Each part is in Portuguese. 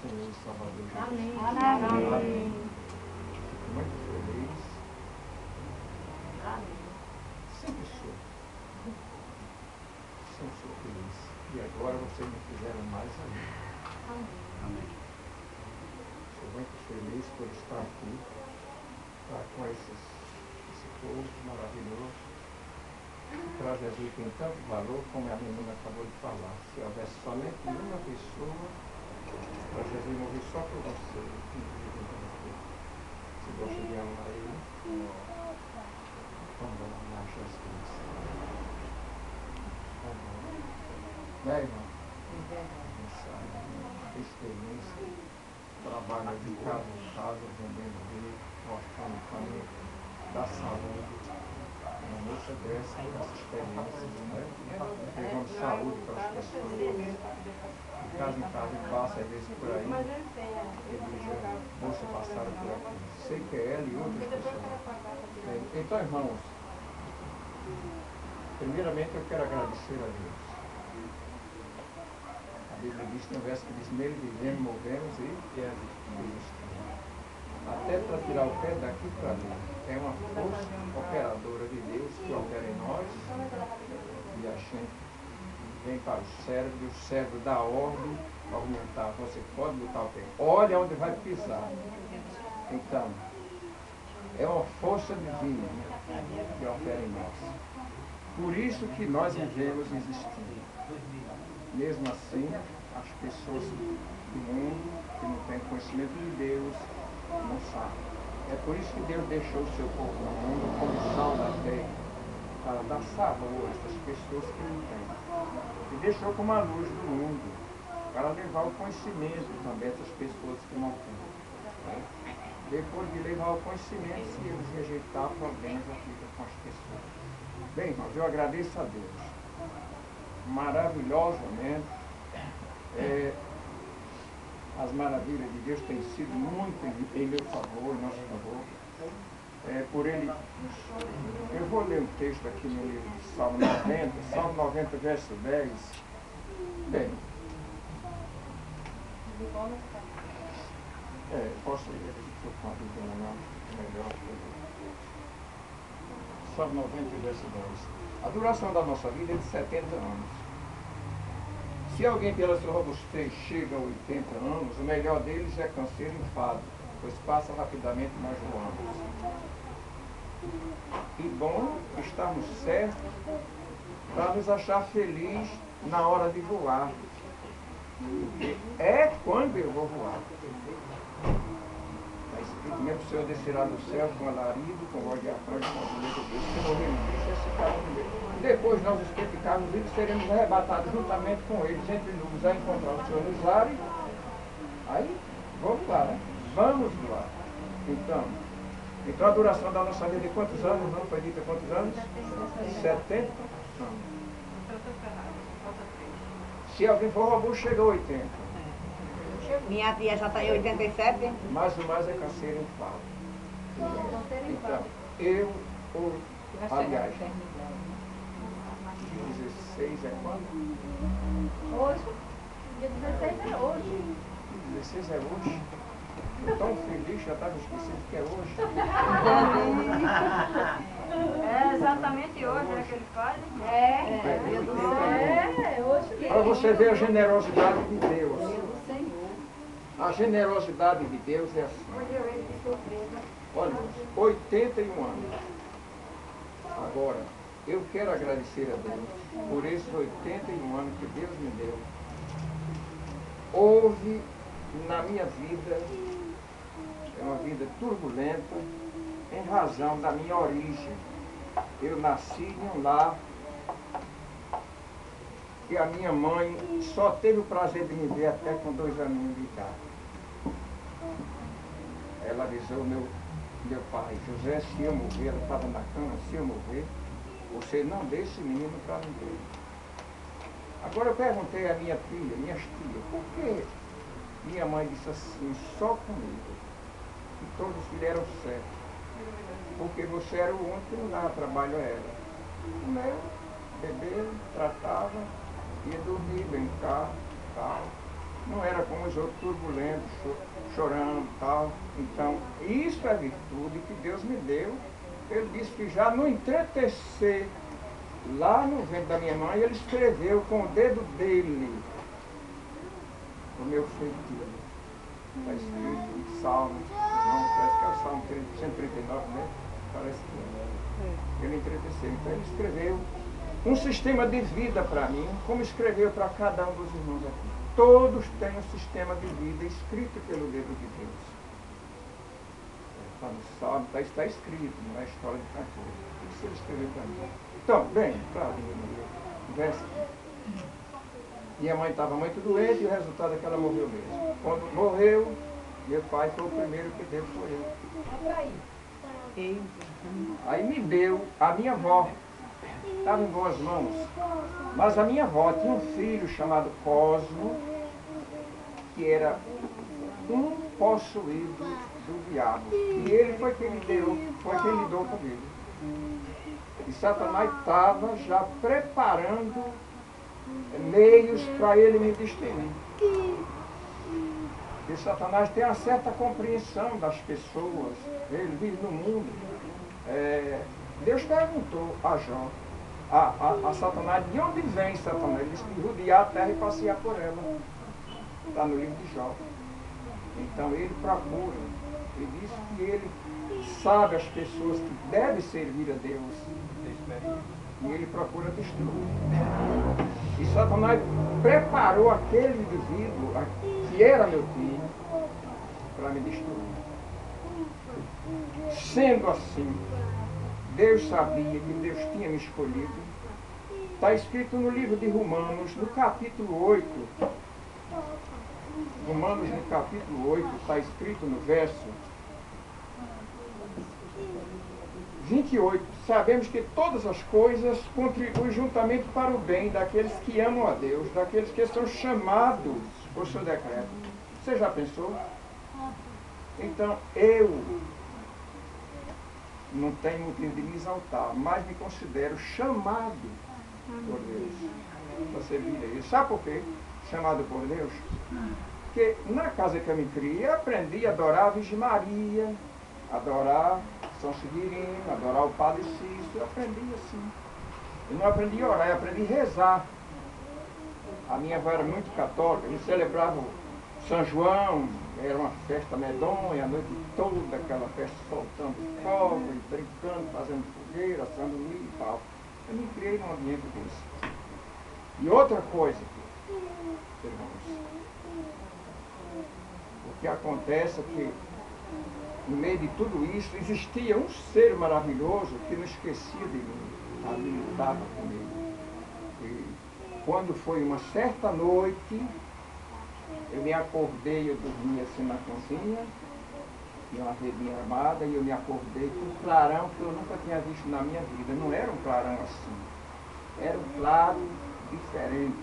Senhor e Salvador Jesus. Amém. Amém. Fico muito feliz. Amém. Sempre sou. Sempre sou feliz. E agora vocês me fizeram mais ainda. Amém. Sou muito feliz por estar aqui, estar com esse povo maravilhoso. Para Jesus tem tanto valor, como a menina acabou de falar. Se houvesse somente uma pessoa, para Jesus morrer só por você, se gosta de amar Ele, então vamos amar Jesus. Né, irmão? Essa experiência, trabalho de casa em casa, vendendo livro, mostrando o caminho da saúde. Uma moça dessa, essa experiência, né? Levando saúde para as pessoas. De casa em casa, ele passa às vezes por aí. Ele diz, moça passaram por aqui. Sei que é ela e outras pessoas. Então, irmãos, primeiramente eu quero agradecer a Deus. A Bíblia diz, tem um verso que diz, nele vivemos, movemos e existimos. Até para tirar o pé daqui para ali. É uma força operadora de Deus que opera em nós. E a gente vem para o cérebro, e o cérebro dá ordem para aumentar. Você pode botar o pé. Olha onde vai pisar. Então, é uma força divina que opera em nós. Por isso que nós vivemos e existimos. Mesmo assim, as pessoas do mundo que não têm conhecimento de Deus não sabem. É por isso que Deus deixou o seu povo no mundo como sal da terra, para dar sabor a essas pessoas que não têm. E deixou como a luz do mundo, para levar o conhecimento também a essas pessoas que não têm. Depois de levar o conhecimento, se eles rejeitar, problemas já ficam com as pessoas. Bem, irmãos, eu agradeço a Deus. Maravilhosamente. As maravilhas de Deus têm sido muito em meu favor, em nosso favor. Por ele, eu vou ler um texto aqui no livro de Salmo 90, verso 10. Bem, posso ler aqui, estou com a Bíblia na mão, melhor. Salmo 90, verso 10. A duração da nossa vida é de 70 anos. Se alguém pela sua robustez chega a 80 anos, o melhor deles é canseiro e enfado, pois passa rapidamente nós voamos. E bom estarmos certos para nos achar felizes na hora de voar. Porque é quando eu vou voar. Está escrito, mesmo o Senhor descerá do céu com alarido, com voz de arcanjo, com a de Deus, que morrer no bicho, esse cara no depois nós os que ficarmos vivos seremos arrebatados juntamente com eles entre nuvens a encontrar o Senhor nos ares. Aí, vamos lá, né? Vamos lá. Então a duração da nossa vida é quantos anos? Não foi dito quantos anos? 70 anos. Se alguém for robusto, chega a 80. Minha tia já está em 87. Mas o mais é canseiro e enfado. Então, aliás, 16 é quando? Hoje. Dia 16 é hoje. 16 é hoje? Estou tão feliz, já estava esquecido que é hoje. É exatamente hoje, é que ele faz. Hoje. Para você ver a generosidade de Deus. A generosidade de Deus é assim. Olha, 81 anos. Agora, eu quero agradecer a Deus por esses 81 anos que Deus me deu. Houve na minha vida, é uma vida turbulenta, em razão da minha origem. Eu nasci em um lar e a minha mãe só teve o prazer de me ver até com 2 aninhos de idade. Ela avisou meu pai, José, se eu morrer, ela estava na cama, se eu morrer, você não deixe esse menino para ninguém. Agora eu perguntei à minhas tias, por que minha mãe disse assim, só comigo, que todos os filhos eram certos, porque você era o único que não dava trabalho a ela. O meu, bebê, tratava, ia dormir, brincar, tal. não era como os outros turbulentos, chorando e tal. Então, isso é virtude que Deus me deu. Ele disse que já no entretecer, lá no ventre da minha mãe, ele escreveu com o dedo dele o meu feitio. Está escrito em Salmos, não, parece que é o Salmo 139, né? Parece que ele entreteceu. Então ele escreveu um sistema de vida para mim, como escreveu para cada um dos irmãos aqui. Todos têm um sistema de vida escrito pelo dedo de Deus. Está no Salmo, está escrito, não é história de cantor. Isso ele escreveu para mim. Então, bem, claro, verso. Minha mãe estava muito doente e o resultado é que ela morreu mesmo. Quando morreu, meu pai foi o primeiro que deu, foi eu. Aí me deu a minha avó. Estava em boas mãos. Mas a minha avó tinha um filho chamado Cosmo, que era um possuído do diabo. E ele foi quem lidou comigo. E Satanás estava já preparando meios para ele me destruir. E Satanás tem uma certa compreensão das pessoas. Ele vive no mundo. Deus perguntou a Jó, a Satanás, de onde vem Satanás? Ele disse que rodear a terra e passear por ela. Está no livro de Jó. Então ele procura. Ele diz que ele sabe as pessoas que devem servir a Deus. E ele procura destruir. E Satanás preparou aquele indivíduo, que era meu filho, para me destruir. Sendo assim, Deus sabia que Deus tinha me escolhido. Está escrito no livro de Romanos, no capítulo 8. Romanos, no capítulo 8, está escrito no verso 28. Sabemos que todas as coisas contribuem juntamente para o bem daqueles que amam a Deus, daqueles que são chamados por seu decreto. Você já pensou? Então, eu não tenho motivo de me exaltar, mas me considero chamado por Deus para servir a Ele. Sabe por quê? Chamado por Deus? Porque na casa que eu me criei, eu aprendi a adorar a Virgem Maria, adorar São Severino, adorar o Padre Cícero. Eu aprendi assim. Eu não aprendi a orar, eu aprendi a rezar. A minha avó era muito católica, a gente celebrava São João, era uma festa medonha, a noite toda, aquela festa soltando fogo, brincando, fazendo fogueira, assando milho e tal. Eu me criei num ambiente desse. E outra coisa, irmãos, o que acontece é que, no meio de tudo isso, existia um ser maravilhoso que não esquecia de mim, ali estava comigo. E quando foi uma certa noite, eu me acordei, eu dormia assim na cozinha, tinha uma redinha armada, e eu me acordei com um clarão que eu nunca tinha visto na minha vida. Não era um clarão assim, era um claro diferente,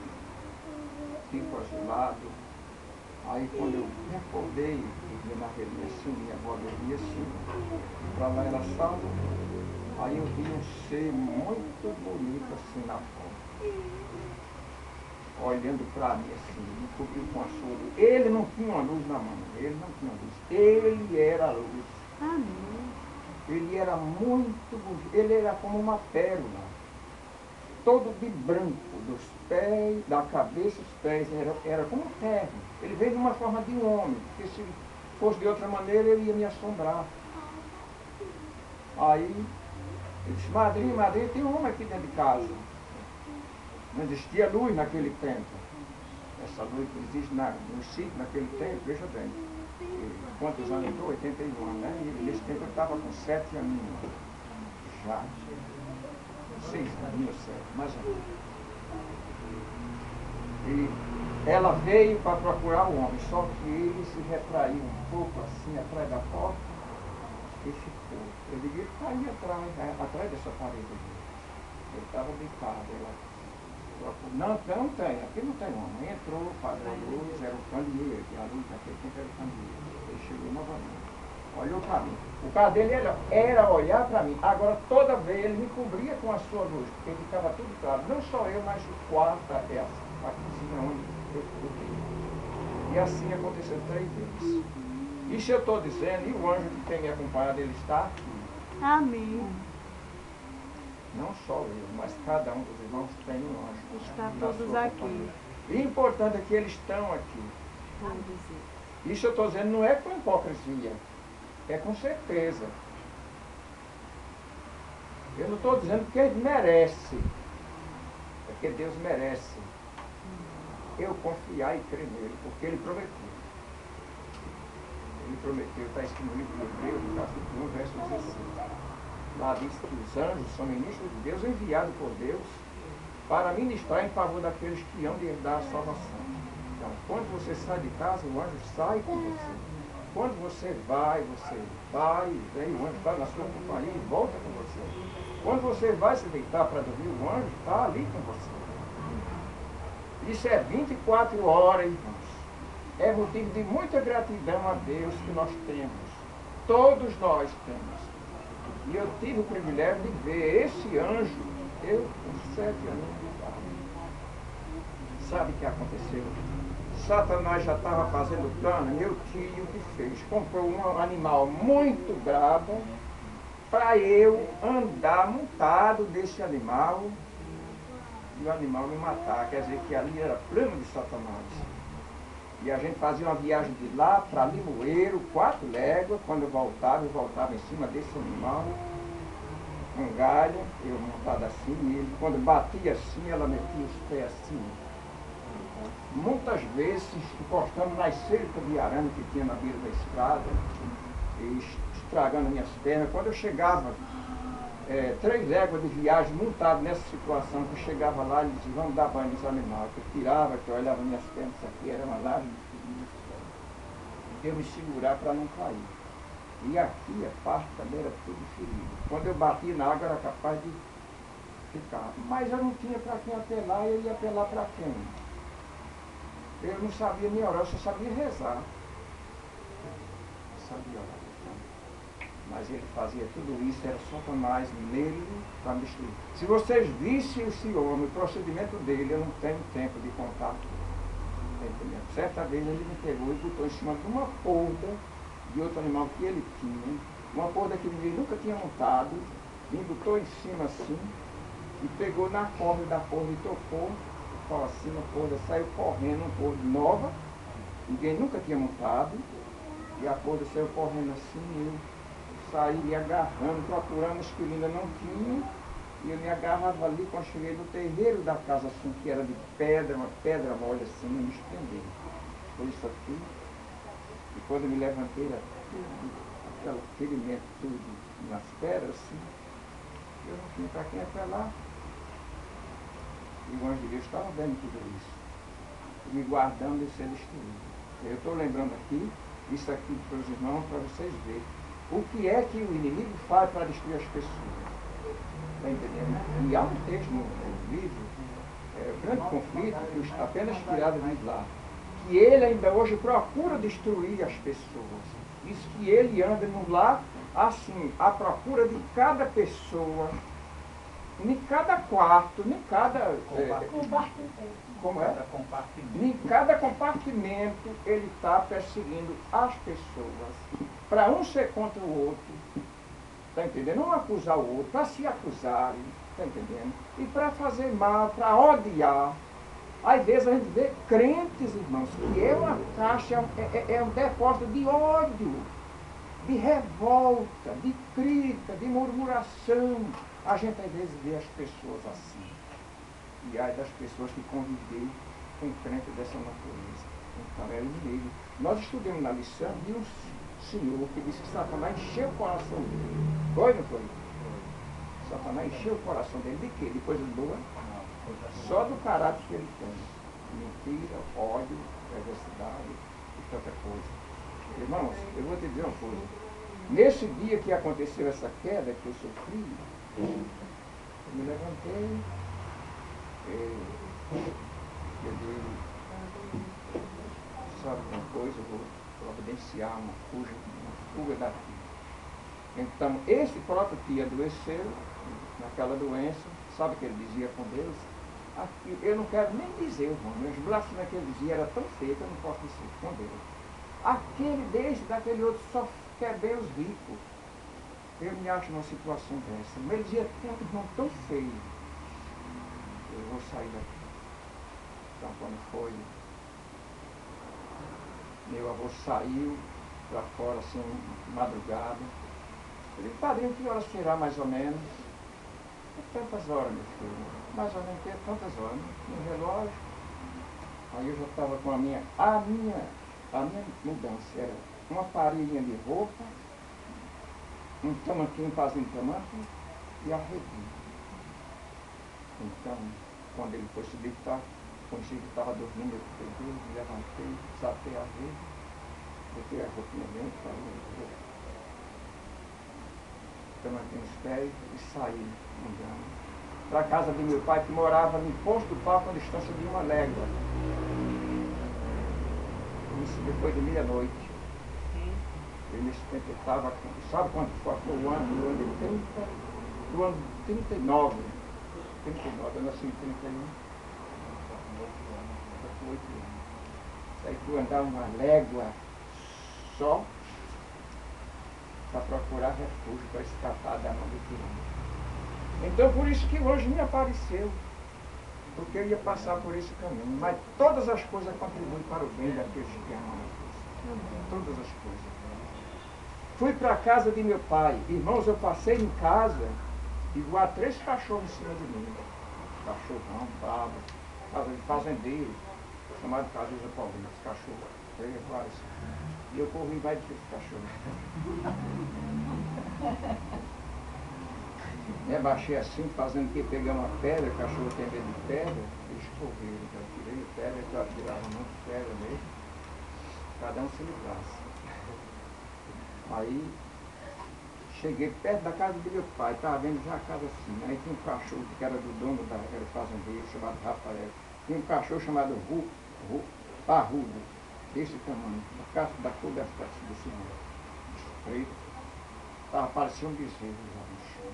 tipo azulado. Aí quando eu me acordei, eu na redinha assim, minha avó dormia assim, para lá era sala, aí eu vi um ser muito bonito assim na foto, olhando para mim assim, me cobriu com a sua luz. Ele não tinha uma luz na mão, ele não tinha luz, ele era a luz. Amém. Ele era muito bonito, ele era como uma pérola, todo de branco, dos pés, da cabeça aos pés, era como ferro. Ele veio de uma forma de um homem, porque se fosse de outra maneira ele ia me assombrar. Aí ele disse, madrinha, tem um homem aqui dentro de casa. Não existia luz naquele tempo. Essa luz que existe no sítio naquele tempo, veja bem. Quantos anos entrou? 81 anos, né? E nesse tempo eu estava com 7 aninhos. Já. 6 aninhos, 7, mais ou menos. E ela veio para procurar o homem, só que ele se retraiu um pouco assim atrás da porta e ficou. Eu digo, ele está aí atrás dessa parede. Ele estava deitado. Ela procurou. Não tem, aqui não tem homem. Entrou, apagou a luz, era o candeeiro, que a luz naquele tempo era o candeeiro. Ele chegou novamente. Olhou para mim. O caso dele era olhar para mim. Agora, toda vez ele me cobria com a sua luz, porque ficava tudo claro. Não só eu, mas o quarto, a cozinha onde eu fiquei. E assim aconteceu 3 vezes. Isso eu estou dizendo, e o anjo que tem me acompanhado, ele está aqui. Amém. Não só eu, mas cada um dos irmãos tem um anjo. Está na todos sua aqui. companhia. E o importante é que eles estão aqui. Todos. Isso eu estou dizendo não é com hipocrisia, é com certeza. Eu não estou dizendo que ele merece, é porque Deus merece eu confiar e crer nele, porque ele prometeu. Ele prometeu, está escrito no livro de Hebreus, no capítulo 1, verso 16. Lá diz que os anjos são ministros de Deus, enviados por Deus, para ministrar em favor daqueles que hão de herdar a salvação. Então, quando você sai de casa, o anjo sai com você. Quando você vai, vem, o anjo está na sua companhia e volta com você. Quando você vai se deitar para dormir, o anjo está ali com você. Isso é 24 horas, irmãos. É motivo de muita gratidão a Deus que nós temos. Todos nós temos. E eu tive o privilégio de ver esse anjo, eu com 7 anos de idade. Sabe o que aconteceu? Satanás já estava fazendo plano, meu tio que fez? Comprou um animal muito bravo para eu andar montado desse animal e o animal me matar. Quer dizer que ali era plano de Satanás. E a gente fazia uma viagem de lá para Limoeiro, 4 léguas. Quando eu voltava em cima desse animal, com galho, eu montado assim, e ele, quando batia assim, ela metia os pés assim. Muitas vezes, encostando nas cercas de arame que tinha na beira da estrada, e estragando minhas pernas. Quando eu chegava, 3 léguas de viagem, montado nessa situação, que eu chegava lá e dizia, vamos dar banho nos animais. Eu tirava, que eu olhava minhas pernas, isso aqui era uma lágrima de eu me segurar para não cair. E aqui, a parte também era tudo ferido. Quando eu batia na água, era capaz de ficar. Mas eu não tinha para quem apelar, eu ia apelar para quem? Eu não sabia nem orar, eu só sabia rezar. Eu sabia orar. Mas ele fazia tudo isso, era Satanás nele para destruir. Se vocês vissem esse homem, o procedimento dele, eu não tenho tempo de contar. Certa vez ele me pegou e botou em cima de uma polda de outro animal que ele tinha, uma polda que ele nunca tinha montado, me botou em cima assim, e pegou na corda da polda e tocou, falou assim, a polda saiu correndo, uma polda nova, ninguém nunca tinha montado, e a polda saiu correndo assim, e eu saí me agarrando, procurando esquilina, não tinha, e eu me agarrava ali quando cheguei no terreiro da casa assim, que era de pedra, uma pedra mole assim, eu me estendei. Foi isso aqui, e quando eu me levantei, era tudo, aquele ferimento tudo nas pedras assim, eu não tinha para quem apelar. E o anjo de Deus estava vendo tudo isso, e me guardando de ser destruído. Eu estou lembrando aqui, isso aqui para os irmãos, para vocês verem. O que é que o inimigo faz para destruir as pessoas? Está entendendo? E há um texto no livro, o grande conflito, que está apenas tirado de lá, que ele ainda hoje procura destruir as pessoas. Diz que ele anda no lar, assim, à procura de cada pessoa, em cada quarto, em cada... como é? Em cada compartimento ele está perseguindo as pessoas. Para um ser contra o outro, está entendendo? Não acusar o outro, para se acusarem, está entendendo? E para fazer mal, para odiar. Às vezes a gente vê crentes, irmãos, que é uma caixa, é um depósito de ódio, de revolta, de crítica, de murmuração. A gente às vezes vê as pessoas assim. E aí das pessoas que convivem com crentes dessa natureza. Então é o inimigo. Nós estudamos na lição de um senhor que disse que Satanás encheu o coração dele. Foi, não foi? Satanás encheu o coração dele de quê? De coisas boas? Só do caráter que ele tem. Mentira, ódio, perversidade e tanta coisa. Irmãos, eu vou te dizer uma coisa. Nesse dia que aconteceu essa queda que eu sofri, eu me levantei, eu digo, sabe uma coisa, eu vou providenciar uma fuga daqui. Então, esse próprio tio adoeceu naquela doença, sabe o que ele dizia com Deus? Aqui, eu não quero nem dizer o nome, os blasfêmias que ele dizia era tão feio que eu não posso dizer com Deus. Aquele desse, daquele outro, só quer bem os ricos. Eu me acho numa situação dessa. Mas ele dizia, tem um irmão tão feio. Eu vou sair daqui. Então quando foi, meu avô saiu para fora, assim, madrugada. Eu disse, padrinho, que horas será mais ou menos? Tantas horas, meu filho. Mais ou menos tantas horas, no relógio. Aí eu já estava com a minha mudança. Era uma parelhinha de roupa, um tamanquinho fazendo tamanco e a redinha. Então, quando ele foi se deitar, consegui que estava dormindo, eu peguei, me levantei, sapei a rede, botei a roupinha dentro, tamanquinho nos pés e saí andando para a casa de meu pai, que morava no Posto do Pau, com a distância de 1 légua. Isso depois de meia-noite. E nesse tempo eu estava com, sabe quanto foi o ano? Do ano de 30, do ano 39. 39, eu nasci em 31. 8 anos. Saí por andar 1 légua só para procurar refúgio, para escapar da mão do tirano. Então por isso que hoje me apareceu, porque eu ia passar por esse caminho. Mas todas as coisas contribuem para o bem daqueles que amam a Deus. Todas as coisas. Fui para a casa de meu pai. Irmãos, eu passei em casa e voar 3 cachorros em cima de mim. Cachorrão, bravo, casa de fazendeiro, chamado Cazuza Paulista, cachorro, 3, vários. E eu corri mais do que esse cachorro. Me abaixei assim, fazendo o que? Pegar uma pedra, o cachorro tem medo de pedra, eles correram. Eu tirei a pedra, eu atirava um monte de pedra mesmo, cada um se livrasse. Aí, cheguei perto da casa de meu pai, estava vendo já a casa assim, aí tinha um cachorro que era do dono daquele fazendeiro, chamado Rafael. Tinha um cachorro chamado Parrudo, desse tamanho, da cor desse tamanho, preto, estava parecendo um bezerro lá no chão.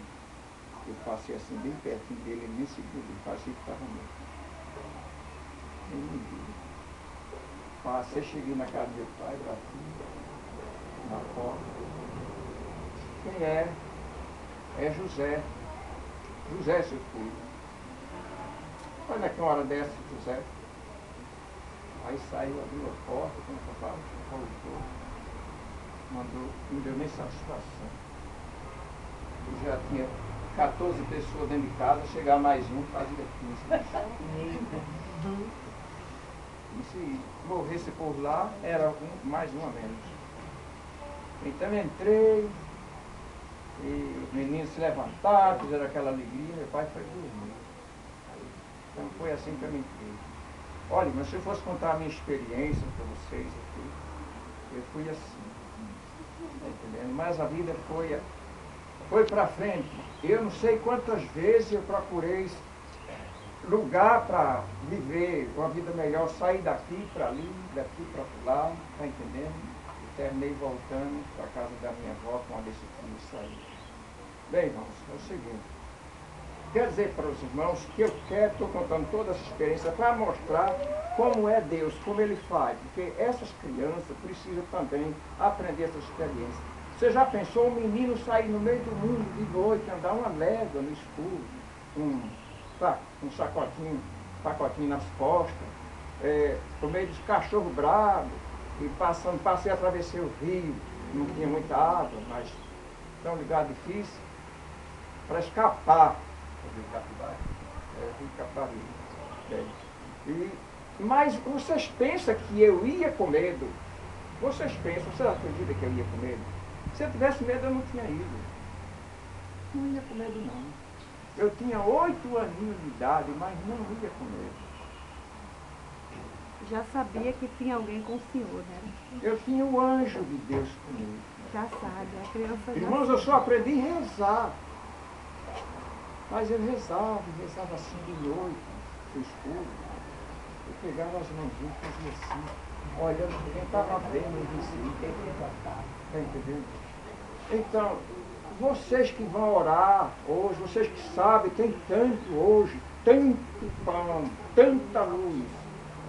Eu passei assim bem pertinho dele, ele nem segurou, parecia que estava morto. Ele me viu. Passei, cheguei na casa do meu pai, bati na porta. Quem é? É José. José, seu filho. Olha que uma hora dessa, José. Aí saiu, abriu a porta, quando eu falava, voltou, mandou, não deu nem satisfação. Eu já tinha 14 pessoas dentro de casa, chegar mais um, fazia 15. E se morresse por lá, era mais um a menos. Então entrei, e os meninos se levantaram, fizeram aquela alegria, meu pai foi dormir. Então foi assim que eu me entrei. Olha, mas se eu fosse contar a minha experiência para vocês aqui, eu fui assim, tá entendendo? Mas a vida foi para frente. Eu não sei quantas vezes eu procurei lugar para viver uma vida melhor, sair daqui para ali, daqui para lá, tá entendendo? E terminei voltando para a casa da minha avó quando decidi sair. Bem, irmãos, é o seguinte. Quero dizer para os irmãos que eu estou contando toda essa experiência para mostrar como é Deus, como Ele faz, porque essas crianças precisam também aprender essa experiência. Você já pensou um menino sair no meio do mundo de noite, andar 1 légua no escuro, um pacotinho nas costas, no meio dos cachorros bravos, e passei a atravessar o rio, não tinha muita água, mas tão lugar difícil, para escapar. Rio Capari. Mas vocês pensam que eu ia com medo? Vocês acreditam que eu ia com medo? Se eu tivesse medo, eu não tinha ido. Não ia com medo, não. Eu tinha 8 aninhos de idade, mas não ia com medo. Já sabia que tinha alguém com o senhor, né? Eu tinha o anjo de Deus comigo. Já sabe, a criança já Irmãos, eu só aprendi a rezar. Mas eu rezava assim de noite, no escuro. Eu pegava as mãozinhas e fazia assim, olhando quem estava vendo o vizinho. Está entendendo? Então, vocês que vão orar hoje, vocês que sabem, tem tanto hoje, tanto pão, tanta luz,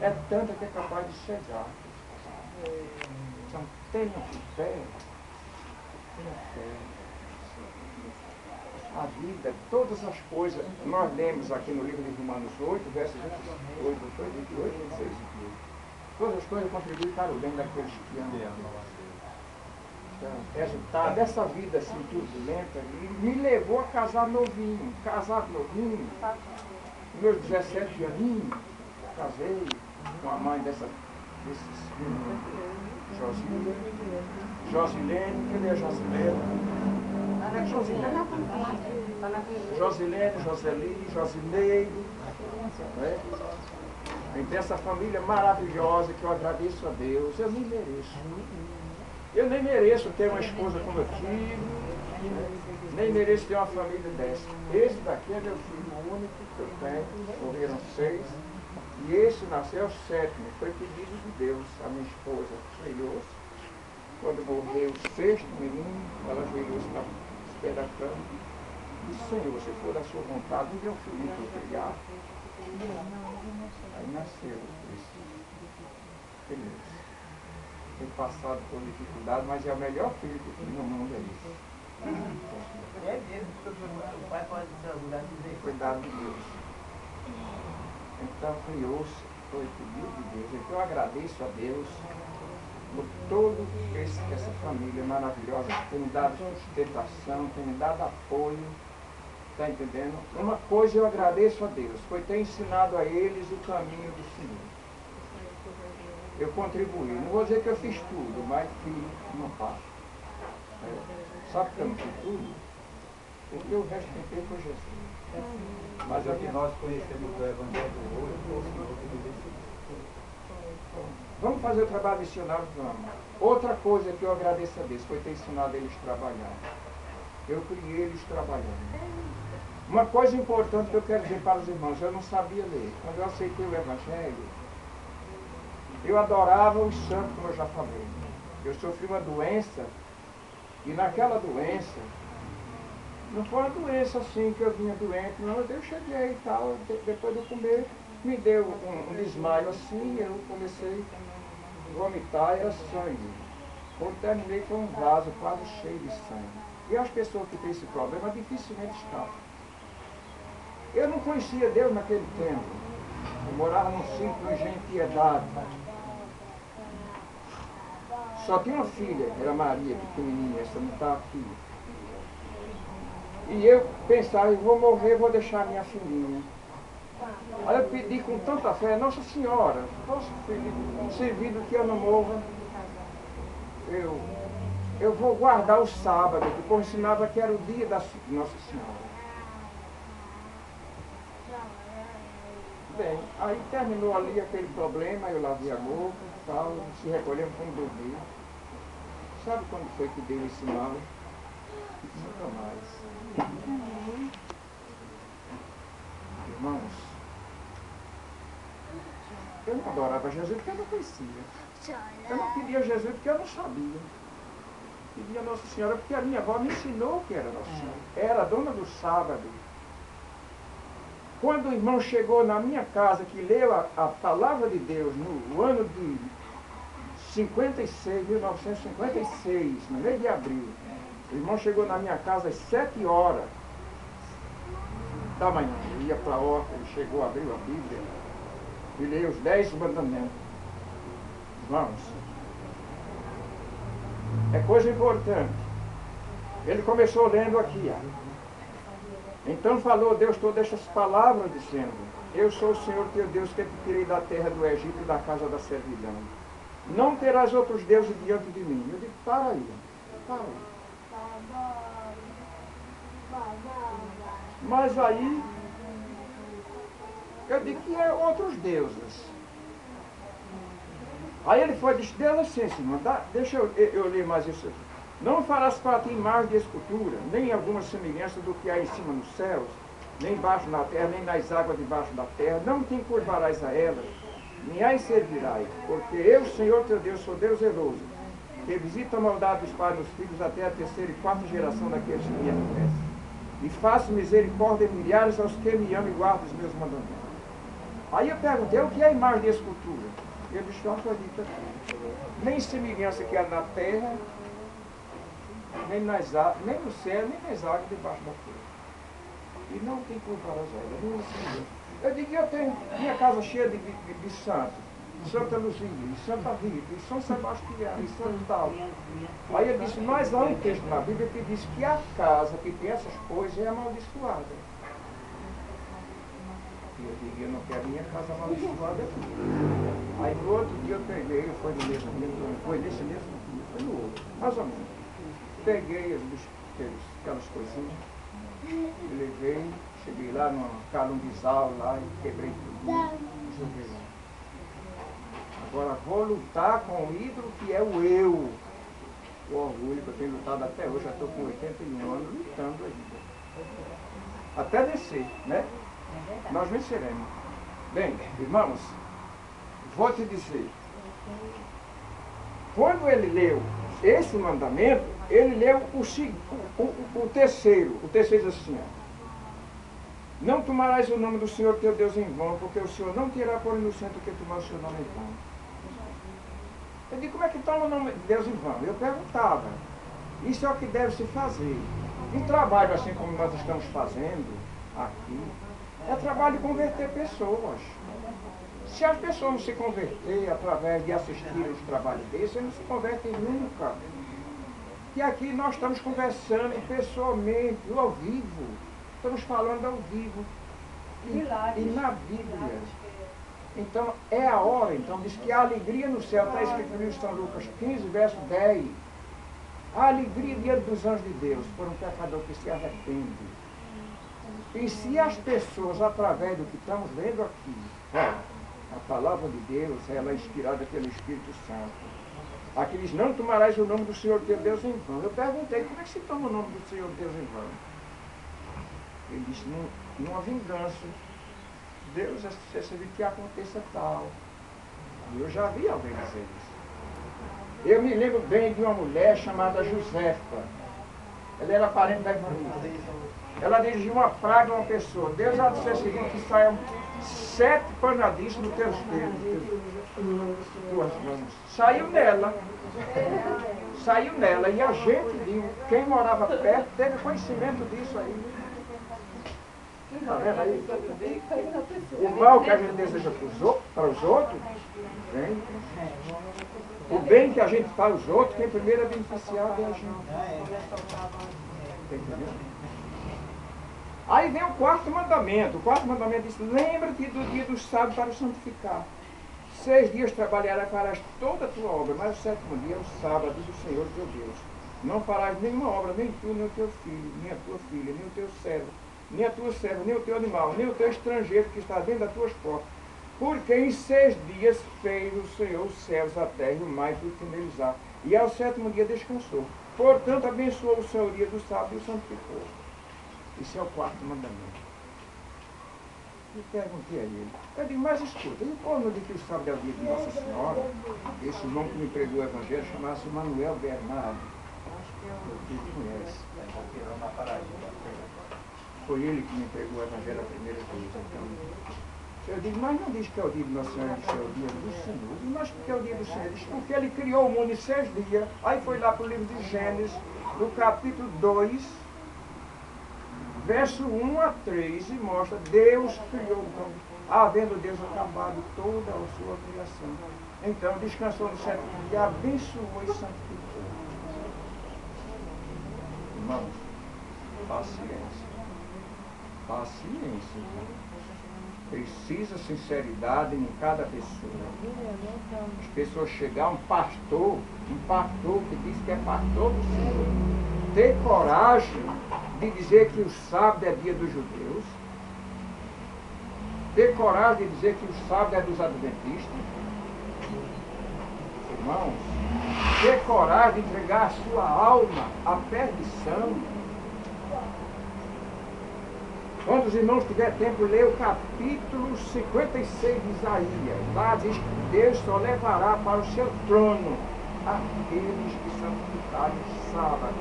é tanta que é capaz de cegar. Então, tenham fé, tenham fé. A vida, todas as coisas, nós lemos aqui no livro de Romanos 8, versos 28, 28, 26. Todas as coisas contribuem para o bem daqueles que amam. Então, resultado dessa vida assim turbulenta, me levou a casar novinho. Casado novinho, meus 17 aninhos, casei com a mãe desses meninos, Josilene, cadê a Josilene? Josilene, Joseli, Josineide, né? Então, essa família maravilhosa que eu agradeço a Deus, eu nem mereço. Eu nem mereço ter uma esposa como eu tive, nem mereço ter uma família dessa. Esse daqui é meu filho único que eu tenho, morreram 6, e esse nasceu o 7º, foi pedido de Deus. A minha esposa ajoelhou-se, quando morreu o 6º menino, ela ajoelhou-se na pé da cama, e disse: Senhor, se for da sua vontade, me dê um filho para eu criar. Aí nasceu esse feliz. Tem passado por dificuldade, mas é o melhor filho que tem no mundo, é isso. É mesmo, porque o pai pode se orgulhar de dizer. Cuidado de Deus. Então foi pedido de Deus. Então eu agradeço a Deus por toda essa família maravilhosa que tem me dado sustentação, tem me dado apoio. Está entendendo? Uma coisa eu agradeço a Deus, foi ter ensinado a eles o caminho do Senhor. Eu contribuí. Não vou dizer que eu fiz tudo, mas fiz uma parte. Sabe que eu não fiz tudo? Porque o resto quem fez foi Jesus. Mas é o que nós conhecemos do Evangelho hoje, o Senhor que nos ensinou. Vamos fazer o trabalho missionário? Vamos. Outra coisa que eu agradeço a Deus foi ter ensinado eles a trabalhar. Eu criei eles trabalhando. Uma coisa importante que eu quero dizer para os irmãos, eu não sabia ler. Quando eu aceitei o Evangelho, eu adorava os santos, como eu já falei. Eu sofri uma doença, e naquela doença, não foi uma doença assim que eu vinha doente, não, eu cheguei e tal, depois de eu comer, me deu um desmaio assim, eu comecei a vomitar, era sangue. Quando terminei, foi um vaso quase cheio de sangue. E as pessoas que têm esse problema dificilmente escapam. Eu não conhecia Deus naquele tempo. Eu morava num sítio no Engenho Piedade. Só tinha uma filha, era Maria, pequenininha, essa não está aqui. E eu pensava, eu vou morrer, vou deixar minha filhinha. Aí eu pedi com tanta fé: Nossa Senhora, posso servir que eu não morra? Eu vou guardar o sábado, que por ensinava que era o dia da Nossa Senhora. Bem, aí terminou ali aquele problema, eu lavei a boca e tal, se recolhemos, fomos dormir. Sabe quando foi que deu esse mal? Nunca mais. Irmãos, eu não adorava Jesus porque eu não conhecia. Eu não pedia Jesus porque eu não sabia. Pedia Nossa Senhora porque a minha avó me ensinou que era Nossa Senhora. Era a dona do sábado. Quando o irmão chegou na minha casa, que leu a palavra de Deus no ano de 56, 1956, no mês de abril, o irmão chegou na minha casa às 7 horas da manhã. Ele ia para a horta, ele chegou, abriu a Bíblia e leu os 10 mandamentos. Irmãos, é coisa importante. Ele começou lendo aqui, Então falou Deus todas essas palavras, dizendo: Eu sou o Senhor teu Deus, que te tirei da terra do Egito e da casa da servidão. Não terás outros deuses diante de mim. Eu digo: para aí. Mas aí, eu digo que é outros deuses. Aí ele foi e disse: Deus, assim, Senhor, deixa eu ler mais isso aqui. Não farás para ti imagem de escultura, nem alguma semelhança do que há em cima nos céus, nem embaixo na terra, nem nas águas debaixo da terra. Não te encurvarás a elas, nem as servirás, porque eu, Senhor teu Deus, sou Deus zeloso, que visita a maldade dos pais nos filhos até a terceira e quarta geração daqueles que me aborrecem. E faço misericórdia em milhares aos que me amam e guardam os meus mandamentos. Aí eu perguntei, o que é imagem de escultura? Ele disse, não acredita. Nem semelhança que há na terra, nem no céu, nem nas águas debaixo da terra. E não tem culpa as elas, nem semelhança. Eu digo, eu tenho minha casa cheia de santos. Santa Luzia, e Santa Rita, e São Sebastião, e Santo tal. Aí ele disse, mas há um texto na Bíblia que diz que a casa que tem essas coisas é amaldiçoada. E eu digo, eu não quero minha casa amaldiçoada aqui. Aí no outro dia eu peguei, foi no mesmo dia, foi nesse mesmo dia, foi no outro, mais ou menos. Peguei aquelas coisinhas, levei, cheguei lá no calunguizal lá e quebrei tudo. Joguei lá. Agora vou lutar com o ídolo que é o eu. O orgulho que eu tenho lutado até hoje, já estou com 81 anos lutando ainda. Até descer, né? Nós venceremos. Bem, irmãos, vou te dizer. Quando ele leu esse mandamento, ele leu o terceiro. O terceiro diz assim, ó. Não tomarás o nome do Senhor teu Deus em vão, porque o Senhor não te irá por inocente que tomar o seu nome em vão. Eu digo, como é que toma o nome de Deus em vão? Eu perguntava. Isso é o que deve se fazer. Um trabalho assim como nós estamos fazendo aqui, é trabalho de converter pessoas. Se as pessoas não se converterem através de assistir os trabalhos desses, eles não se convertem nunca. E aqui nós estamos conversando pessoalmente, ao vivo. Estamos falando ao vivo. E na Bíblia. Então, é a hora, então, diz que a alegria no céu, está escrito no livro de São Lucas 15, verso 10. A alegria diante dos anjos de Deus por um pecador que se arrepende. E se as pessoas, através do que estamos vendo aqui, a palavra de Deus, ela é inspirada pelo Espírito Santo. Aqui diz, não tomarás o nome do Senhor teu Deus em vão. Eu perguntei, como é que se toma o nome do Senhor Deus em vão? Ele disse, numa vingança. Deus, você viu que aconteça tal. E eu já vi alguém dizer isso. Eu me lembro bem de uma mulher chamada Josefa. Ela era parente da Evangelista. Ela dirigiu uma praga a uma pessoa. Deus já disse o seguinte, que saiam 7 panadiços nos teus dedos, tuas mãos. Saiu nela. Saiu nela. E a gente viu, quem morava perto, teve conhecimento disso aí. Está vendo aí? O mal que a gente deseja para os outros, vem. O bem que a gente faz aos outros, quem primeiro é beneficiado é a gente. Entendeu? Aí vem o quarto mandamento. O quarto mandamento diz, lembra-te do dia do sábado para o santificar. 6 dias trabalharás e farás toda a tua obra, mas o 7º dia é o sábado do Senhor teu Deus. Não farás nenhuma obra, nem tu, nem o teu filho, nem a tua filha, nem o teu servo, nem a tua serva, nem o teu animal, nem o teu estrangeiro que está dentro das tuas portas. Porque em 6 dias fez o Senhor os céus, a terra e o mar e tudo que neles há. E ao 7º dia descansou. Portanto, abençoou o Senhor o dia do sábado e o santificou. Isso é o 4º mandamento. E perguntei a ele. Eu digo, mas escuta, e qual no dia que o sábado é o dia de Nossa Senhora? Esse nome que me pregou o Evangelho chamava-se Manuel Bernardo. Você conhece. Foi ele que me entregou o Evangelho a primeira vez. Então, eu digo, mas não diz que é o dia de Nossa Senhora, diz que é o dia do Senhor. Eu digo, mas por que é o dia do Senhor? Diz, porque ele criou o mundo em 6 dias. Aí foi lá para o livro de Gênesis, no capítulo 2, verso 1 a 3, e mostra, Deus criou, então, havendo Deus acabado toda a sua criação. Então, descansou no 7º dia, abençoou e santificou. Irmãos, paciência. Paciência. Precisa sinceridade em cada pessoa. As pessoas chegar, um pastor que diz que é pastor do Senhor, ter coragem de dizer que o sábado é dia dos judeus, ter coragem de dizer que o sábado é dos adventistas, irmãos, ter coragem de entregar a sua alma à perdição. Quando os irmãos tiverem tempo, lê o capítulo 56 de Isaías. Lá diz que Deus só levará para o seu trono aqueles que santificarem o sábado.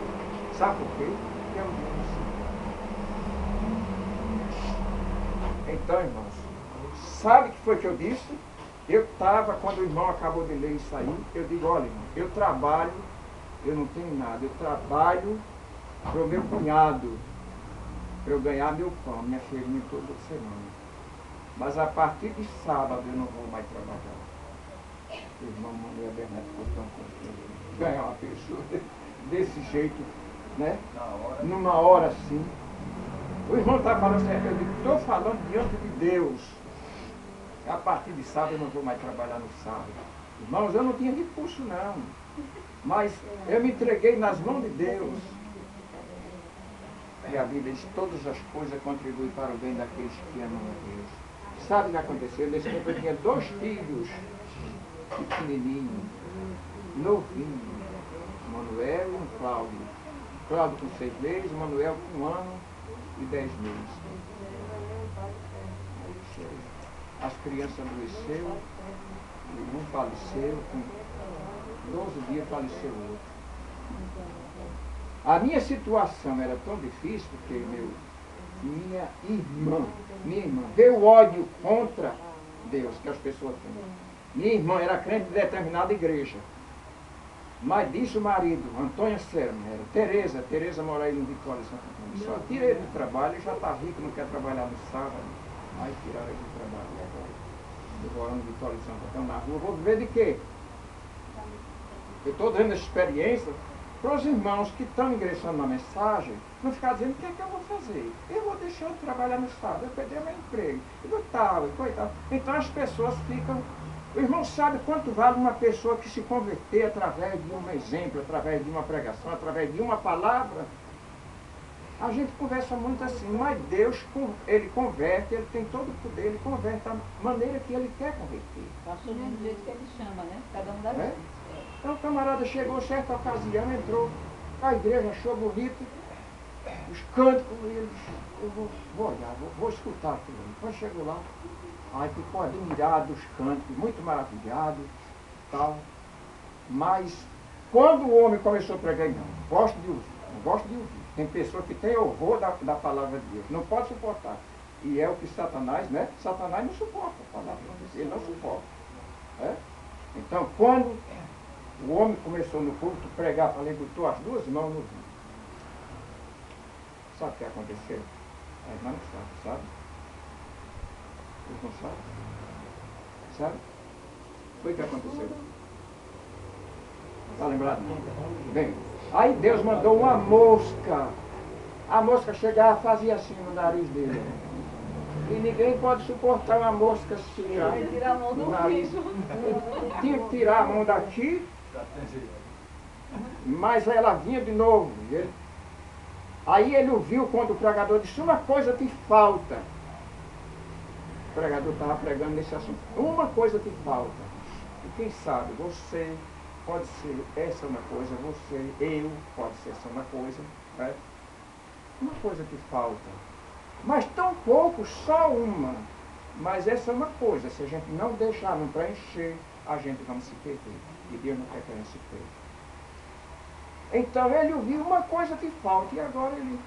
Sabe por quê? Porque é o dia do Senhor. Então, irmãos, sabe o que foi que eu disse? Eu estava, quando o irmão acabou de ler isso aí, eu digo, olha, irmão, eu trabalho, eu não tenho nada, eu trabalho para o meu cunhado, para eu ganhar meu pão, minha feirinha toda semana. Mas a partir de sábado eu não vou mais trabalhar. O irmão Manuel Bernardo ficou tão contente. Ganhar uma pessoa desse jeito, né? Numa hora assim. O irmão está falando assim, eu estou falando diante de Deus. A partir de sábado eu não vou mais trabalhar no sábado. Irmãos, eu não tinha recurso não. Mas eu me entreguei nas mãos de Deus. E a Bíblia diz, todas as coisas contribuem para o bem daqueles que amam a Deus. Sabe o que aconteceu? Nesse tempo eu tinha 2 filhos pequenininhos, novinhos. Manuel e um Cláudio. Cláudio com 6 meses, Manuel com 1 ano e 10 meses. As crianças adoeceram, um faleceu, com 12 dias faleceu o outro. A minha situação era tão difícil porque minha irmã deu ódio contra Deus, que as pessoas têm. Minha irmã era crente de determinada igreja. Mas disse o marido, Antônio Serma, era Tereza mora aí no Vitória Santo Antônio. Só tirei ele do trabalho, ele já está rico, não quer trabalhar no sábado. Aí tiraram ele do trabalho agora. Eu moro no Vitória Santo Antônio na rua, vou viver de quê? Eu estou dando essa experiência para os irmãos que estão ingressando na mensagem, não ficar dizendo o que é que eu vou fazer. Eu vou deixar de trabalhar no sábado, eu perder meu emprego. E tal, e coitado. Então as pessoas ficam... O irmão sabe quanto vale uma pessoa que se converter através de um exemplo, através de uma pregação, através de uma palavra. A gente conversa muito assim, mas Deus, ele converte, ele tem todo o poder, ele converte da maneira que ele quer converter. Pastor, do jeito que ele chama, né? Cada um dá É? Então o camarada chegou, certa ocasião, entrou, a igreja achou bonito, os cânticos, eu vou olhar, vou escutar aquilo. Quando chegou lá, aí ficou admirado dos cânticos, muito maravilhado, tal. Mas quando o homem começou a pregar, não gosto de ouvir. Tem pessoa que tem horror da palavra de Deus, não pode suportar. E é o que Satanás, né? Satanás não suporta a palavra de Deus, ele não suporta. É? Então, quando o homem começou no púlpito a pregar, falei, botou as 2 mãos no vinho. Sabe o que aconteceu? A irmã não sabe? Eles não sabem? Sabe? Foi o que aconteceu. Está lembrado? Bem, aí Deus mandou uma mosca. A mosca chegava e fazia assim no nariz dele. E ninguém pode suportar uma mosca assim no nariz. Tinha que tirar a mão daqui, mas ela vinha de novo. Aí ele ouviu quando o pregador disse, uma coisa te falta. O pregador estava pregando nesse assunto. Uma coisa te falta. E quem sabe, você pode ser essa uma coisa, eu pode ser essa uma coisa. Né? Uma coisa te falta. Mas tão pouco, só uma. Mas essa é uma coisa. Se a gente não deixar, não preencher, a gente vai se perder. E Deus não quer que a gente se perda. Então ele ouviu uma coisa te falta. E agora ele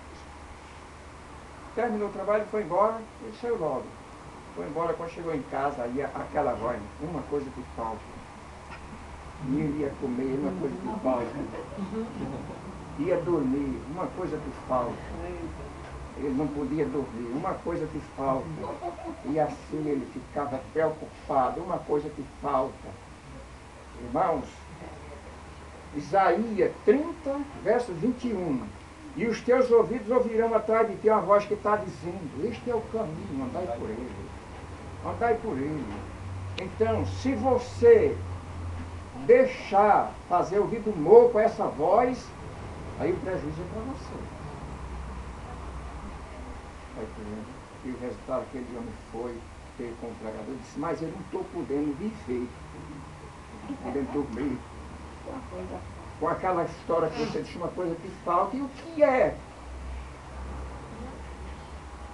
terminou o trabalho, foi embora, ele saiu logo. Foi embora, quando chegou em casa, aí aquela voz, uma coisa que falta. E ele ia comer, uma coisa que falta. Ia dormir, uma coisa que falta. Ele não podia dormir, uma coisa que falta. E assim ele ficava preocupado, uma coisa que falta. Irmãos, Isaías 30, verso 21. E os teus ouvidos ouvirão atrás de ti uma voz que está dizendo, este é o caminho, andai por ele. Andai por ele. Então, se você deixar fazer ouvido moco a essa voz, aí o prejuízo é para você. Vai entendendo? E o resultado que aquele homem foi ter com o pregador, disse, mas eu não estou podendo viver. Não estou podendo dormir. Com aquela história que você disse, uma coisa que falta, e o que é?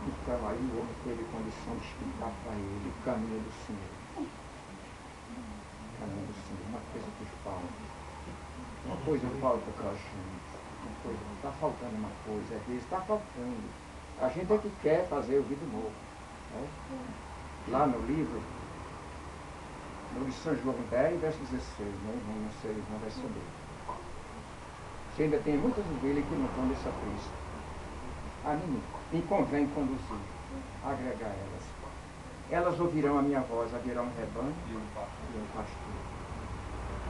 Então aí o homem teve condição de explicar para ele o caminho do Senhor. O caminho do Senhor, uma coisa que falta. coisa falta para a gente. Está faltando uma coisa, às vezes está faltando. A gente é que quer fazer o vida novo. Né? Lá no livro de São João 10, verso 16, né? Não sei, não vai saber. Você ainda tem muitas ovelhas que não estão nesse aprisco. A mim me convém conduzir, agregar elas. Elas ouvirão a minha voz, haverá um rebanho e um pastor.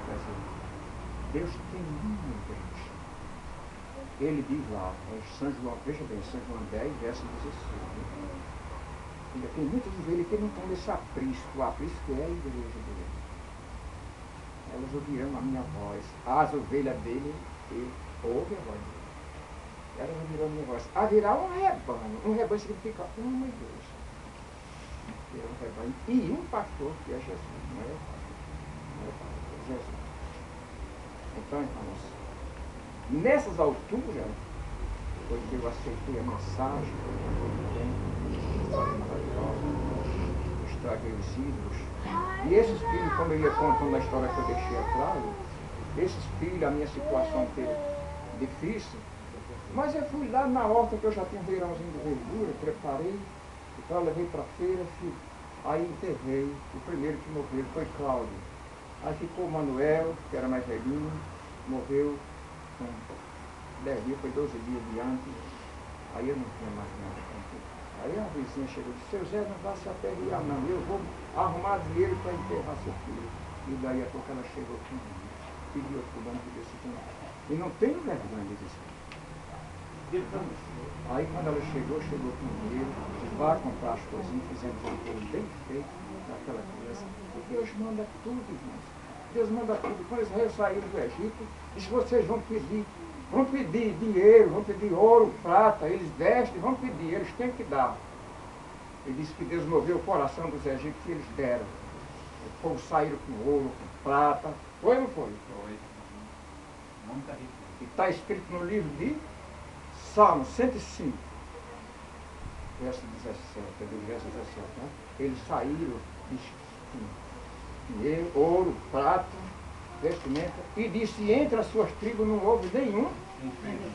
Quer dizer, Deus tem uma igreja. Ele diz lá, São João, veja bem, São João 10, verso 16. Ainda tem muitas ovelhas que não estão nesse aprisco. O aprisco é a igreja dele. Elas ouvirão a minha voz. As ovelhas dele ouvem a voz dele. Elas ouvirão a minha voz. Haverá um rebanho. Um rebanho significa uma igreja. Um rebanho. E um pastor, que é Jesus. Não é o pastor. Não é o pastor, é Jesus. Então, irmãos, nessas alturas, quando eu aceitei a mensagem, eu estraguei os ídolos. E esses filhos, como eu ia contando na história que eu deixei atrás, esses filhos, a minha situação foi difícil, mas eu fui lá na horta que eu já tinha um verãozinho de verdura, preparei, então levei para a feira, aí enterrei. O primeiro que morreu foi Cláudio. Aí ficou o Manuel, que era mais velhinho, morreu com 10 dias, foi 12 dias diante. Aí eu não tinha mais nada para ter. Aí a vizinha chegou e disse: seu Zé, não vai se aperrear não, eu vou arrumar dinheiro para enterrar seu filho. E daí a pouco ela chegou comigo, pediu para o dono que desse dinheiro. E não tenho vergonha de dizer. Aí quando ela chegou com dinheiro, vá comprar as coisinhas, fizemos um bolo bem feito naquela criança. E Deus manda tudo, irmãos. Deus manda tudo. Quando Israel saiu do Egito, disse: vocês vão pedir dinheiro, vão pedir ouro, prata, eles vestem, vão pedir, eles têm que dar. Ele disse que Deus moveu o coração dos egípcios e eles deram. O povo saíram com ouro, com prata. Foi ou não foi? Foi. Muita riqueza. E está escrito no livro de Salmo 105, verso 17, do verso 17, né? Eles saíram de dinheiro, ouro, prata, vestimenta, e disse: entre as suas tribos não houve nenhum inferno.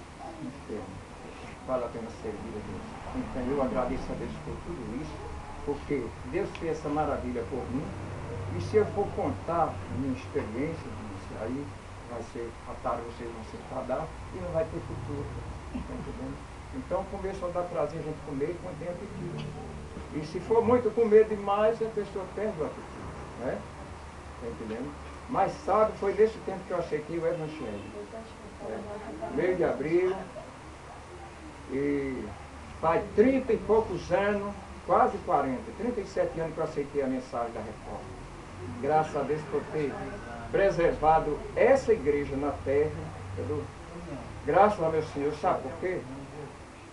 Vale a pena servir a Deus. Então eu agradeço a Deus por tudo isso, porque Deus fez essa maravilha por mim, e se eu for contar a minha experiência, aí vai ser, à tarde vocês vão se enfadar e não vai ter futuro. Tá entendendo? Então começa a dar prazer a gente comer quando tem apetite. E se for muito comer demais, a pessoa perde o apetite. Né? Tá entendendo? Mas sabe, foi nesse tempo que eu aceitei o Evangelho. Mês de abril, e faz 30 e poucos anos, quase 40, 37 anos que eu aceitei a mensagem da reforma. Graças a Deus por ter preservado essa igreja na terra. Graças a meu Senhor, sabe por quê?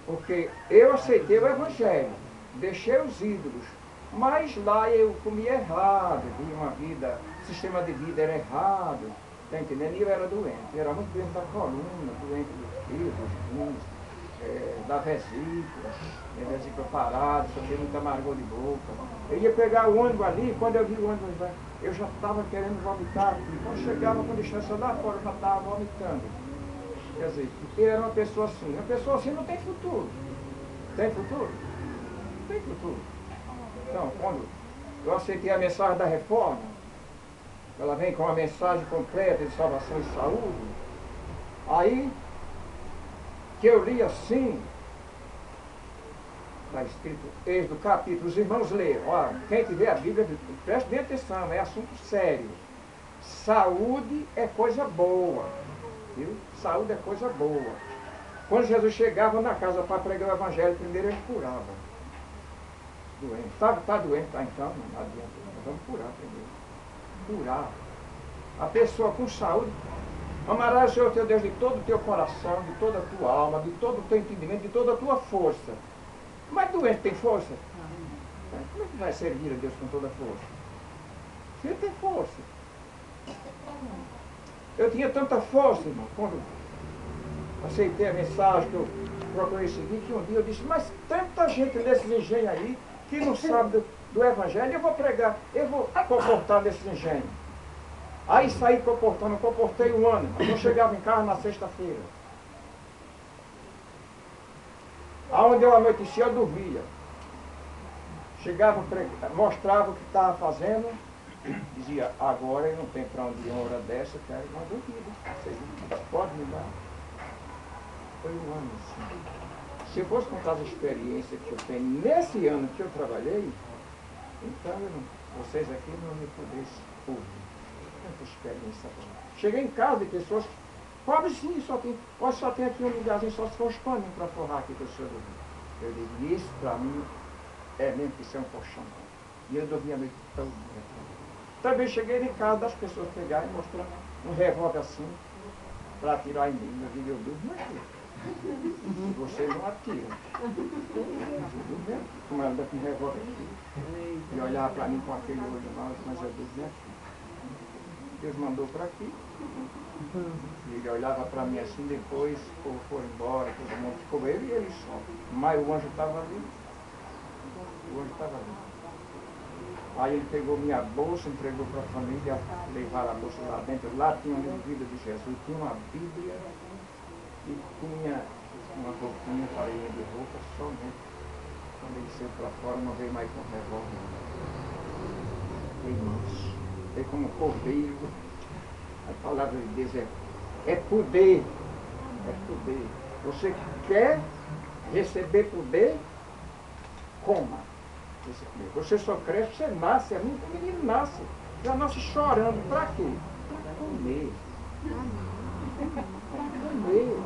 Porque eu aceitei o Evangelho, deixei os ídolos, mas lá eu comia errado, via uma vida, o sistema de vida era errado, tá entendendo? E eu era doente, eu era muito doente da coluna, doente dos fios, dos rins, da vesícula parada, só tinha muita amargor de boca. Eu ia pegar o ônibus ali, quando eu vi o ônibus lá, eu já estava querendo vomitar, e quando chegava, quando deixava lá fora, eu já estava vomitando. Quer dizer, porque era uma pessoa assim não tem futuro. Tem futuro? Não tem futuro. Então, quando eu aceitei a mensagem da reforma, ela vem com uma mensagem completa de salvação e saúde, aí que eu li assim, está escrito, Êxodo capítulo, os irmãos leiam, ó, quem tiver a Bíblia, preste bem atenção, é assunto sério. Saúde é coisa boa, viu? Saúde é coisa boa. Quando Jesus chegava na casa para pregar o Evangelho, primeiro ele curava. Doente. Está doente, tá, então, não adianta. Nós vamos curar primeiro. Curar. A pessoa com saúde, amarás o Senhor teu Deus de todo o teu coração, de toda a tua alma, de todo o teu entendimento, de toda a tua força. Mas doente tem força? Como é que vai servir a Deus com toda a força? Se ele tem força. Eu tinha tanta força, irmão, quando aceitei a mensagem que eu procurei seguir, que um dia eu disse: mas tanta gente nesses engenhos aí que não sabe do Evangelho, eu vou pregar, eu vou comportar nesses engenhos. Aí saí comportando, comportei um ano. Eu chegava em casa na sexta-feira. Aonde eu anoitecia, eu dormia. Chegava, mostrava o que estava fazendo, dizia, agora eu não tenho para onde ir uma hora dessa, eu quero uma dormida. Vocês podem me dar? Foi um ano assim. Se eu fosse contar as experiências que eu tenho nesse ano que eu trabalhei, então vocês aqui não me pudessem ouvir. Tanta experiência boa. Cheguei em casa de pessoas, pobrezinhos, só tem aqui um lugarzinho, só se for os paninhos para forrar aqui que o senhor dormir. Eu digo, isso para mim é mesmo que isso é um colchão. E eu dormia a noite toda. Também cheguei em casa das pessoas pegarem e mostrando um revólver assim para atirar em mim. Eu digo, eu durmo aqui. Vocês não atiram. Eu durmo aqui. Como ela anda com um revólver aqui. E olhava para mim com aquele olho mal, mas eu durmo aqui. Deus mandou para aqui. E ele olhava para mim assim, depois o povo foi embora, todo mundo ficou eu e ele só. Mas o anjo estava ali. O anjo estava ali. Aí ele pegou minha bolsa, entregou para a família, levaram a bolsa lá dentro. Lá tinha um livro de vida de Jesus, tinha uma Bíblia e tinha uma roupinha, farinha de roupa, somente. Quando ele saiu para fora, não veio mais com revólver. Irmãos, veio como cordeiro. A palavra de Deus é poder. É poder. Você quer receber poder? Coma. Você só cresce, você nasce, o menino nasce, já nasce chorando. Para quê? Para comer. Para comer.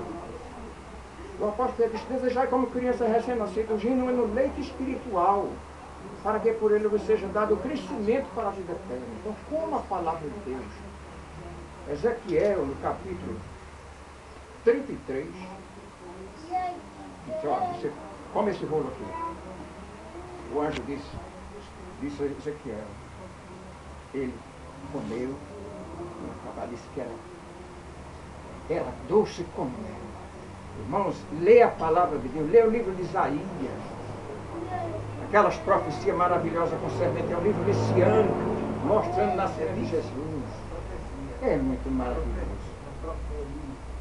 O apóstolo Pedro diz, desejar como criança recém-nascida, o genuíno leite espiritual, para que por ele vos seja dado o crescimento para a vida eterna. Então, coma a palavra de Deus. Ezequiel, no capítulo 33, diz, ó, você come esse rolo aqui. O anjo disse a Ezequiel, ele comeu, disse que era doce como mel. Irmãos, lê a palavra de Deus, lê o livro de Isaías, aquelas profecias maravilhosas concernentes ao livro messiânico, mostrando o nascimento de Jesus. É muito maravilhoso.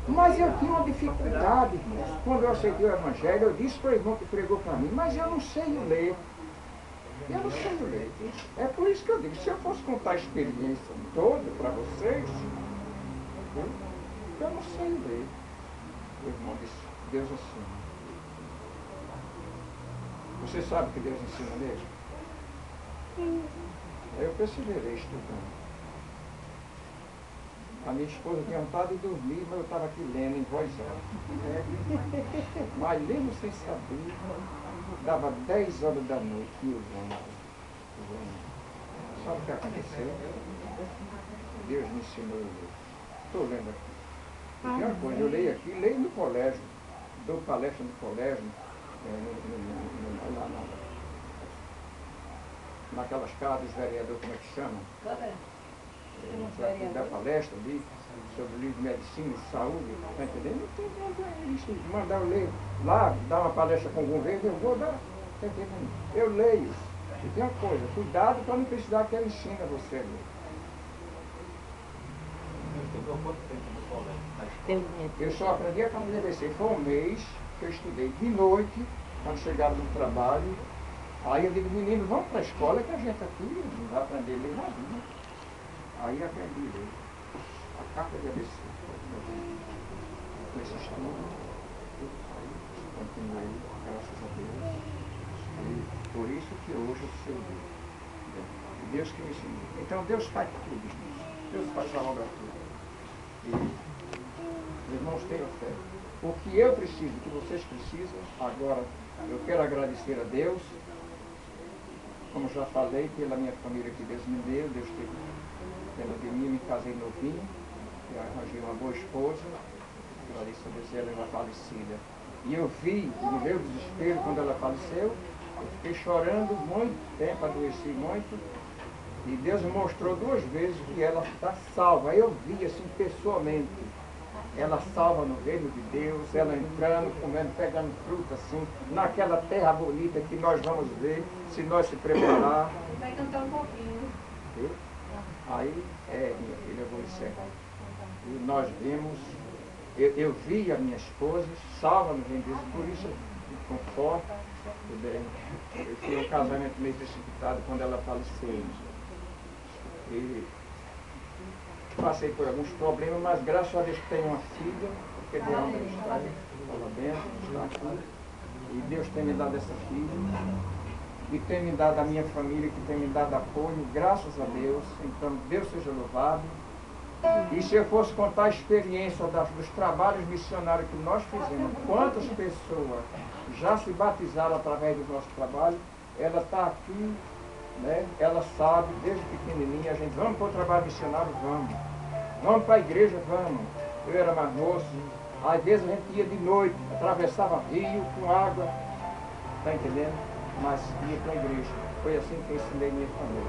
Mas eu tinha uma dificuldade, irmãos. Quando eu aceitei o Evangelho, eu disse para o irmão que pregou para mim, mas eu não sei ler. Eu não sei ler. É por isso que eu digo, se eu fosse contar a experiência toda para vocês, eu não sei ler. O irmão disse, Deus ensina. Você sabe que Deus ensina mesmo? Eu perseverei estudando. A minha esposa tinha vontade de dormir, mas eu estava aqui lendo em voz alta. Mas lendo sem saber, dava 10 horas da noite e eu vendo. Sabe o que aconteceu? Deus me ensinou a ler. Estou lendo aqui. E tem uma coisa, eu leio aqui, leio no colégio, dou palestra no colégio, naquelas casas, vereador, como é que chama? Da palestra ali sobre o livro de medicina e saúde, está entendendo? Então, mandar eu ler lá, dar uma palestra com algum verde, eu vou dar, está entendendo? Eu leio. E tem uma coisa, cuidado para não precisar que ela ensine a você a ler. Eu só aprendi a amadurecer. Foi um mês que eu estudei de noite, quando chegava do trabalho. Aí eu digo, menino, vamos para a escola que a gente aqui não vai aprender a ler na vida. Aí aprendi a ler a carta de ABC. Nesse estudo, continuei, graças a Deus. E por isso que hoje eu sei ler. Deus que me ensinou. Então Deus faz tudo. Deus faz a obra toda. E, irmãos, tenham fé. O que eu preciso, o que vocês precisam, agora eu quero agradecer a Deus, como já falei, pela minha família que Deus me deu, Deus teve pela de mim, me casei novinho, e arranjei uma boa esposa, agradeço a Deus, ela era falecida. E eu vi, no meu desespero, quando ela faleceu, eu fiquei chorando muito tempo, adoeci muito, e Deus me mostrou 2 vezes que ela está salva. Eu vi assim pessoalmente, ela salva no reino de Deus, ela entrando, comendo, pegando fruta assim, naquela terra bonita que nós vamos ver, se nós se preparar. Vai cantar um pouquinho. E? Aí, minha filha, eu vou encerrar. E nós vimos, eu vi a minha esposa, salva no reino de Deus, por isso eu me conforto. Eu fui um casamento meio precipitado quando ela faleceu. E passei por alguns problemas, mas graças a Deus tenho uma filha, porque de onde ela está, fala bem, está aqui. E Deus tem me dado essa filha. E tem me dado a minha família, que tem me dado apoio, graças a Deus. Então, Deus seja louvado. E se eu fosse contar a experiência dos trabalhos missionários que nós fizemos, quantas pessoas já se batizaram através do nosso trabalho, ela está aqui, né? Ela sabe, desde pequenininha, a gente, vamos para o trabalho missionário, vamos para a igreja, vamos. Eu era mais moço, às vezes a gente ia de noite, atravessava rio com água, está entendendo? Mas ia para a igreja. Foi assim que eu ensinei minha família.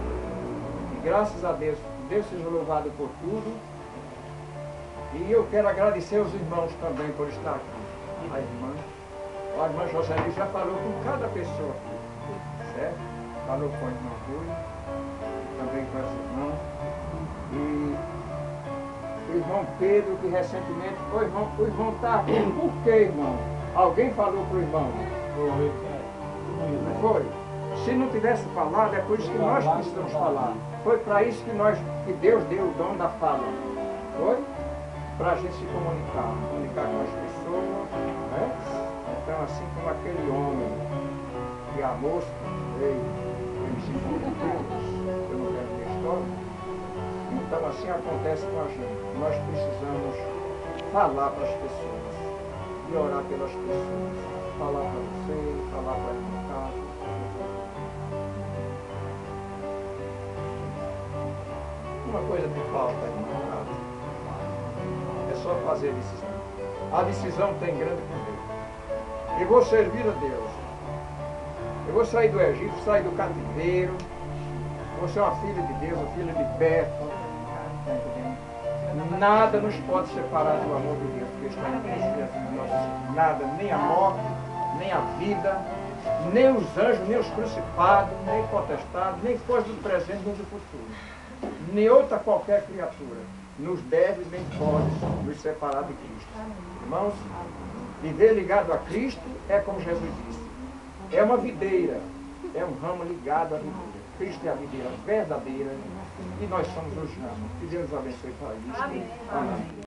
E graças a Deus, Deus seja louvado por tudo. E eu quero agradecer aos irmãos também por estar aqui. A irmã Joseli já falou com cada pessoa aqui, certo? Falou com a irmã Rui, também com as irmãs. E o irmão Pedro, que recentemente, o irmão está aqui. Por que, irmão? Alguém falou para o irmão? Não foi? Se não tivesse falado, é por isso que nós precisamos falar. Foi para isso que Deus deu o dom da fala. Foi? Para a gente se comunicar com as pessoas, né? Então, assim como aquele homem que a mosca veio, ele se Deus, eu não quero ter história. Então, assim acontece com a gente. Nós precisamos falar para as pessoas e orar pelas pessoas. Falar para você, falar para a casa. Uma coisa que falta, irmão, é só fazer a decisão. A decisão tem grande poder. Eu vou servir a Deus. Eu vou sair do Egito, sair do cativeiro. Vou ser uma filha de Deus, uma filha de Beto. Nada nos pode separar do amor de Deus, porque está em Cristo Jesus nosso Senhor. Nada, nem a morte, nem a vida, nem os anjos, nem os crucificados, nem potestades, nem coisas do presente, nem do futuro. Nem outra qualquer criatura nos deve nem pode nos separar de Cristo. Irmãos, viver ligado a Cristo é como Jesus disse. É uma videira, é um ramo ligado à videira. Cristo é a videira verdadeira e nós somos os ramos. Que Deus abençoe para isso. Amém.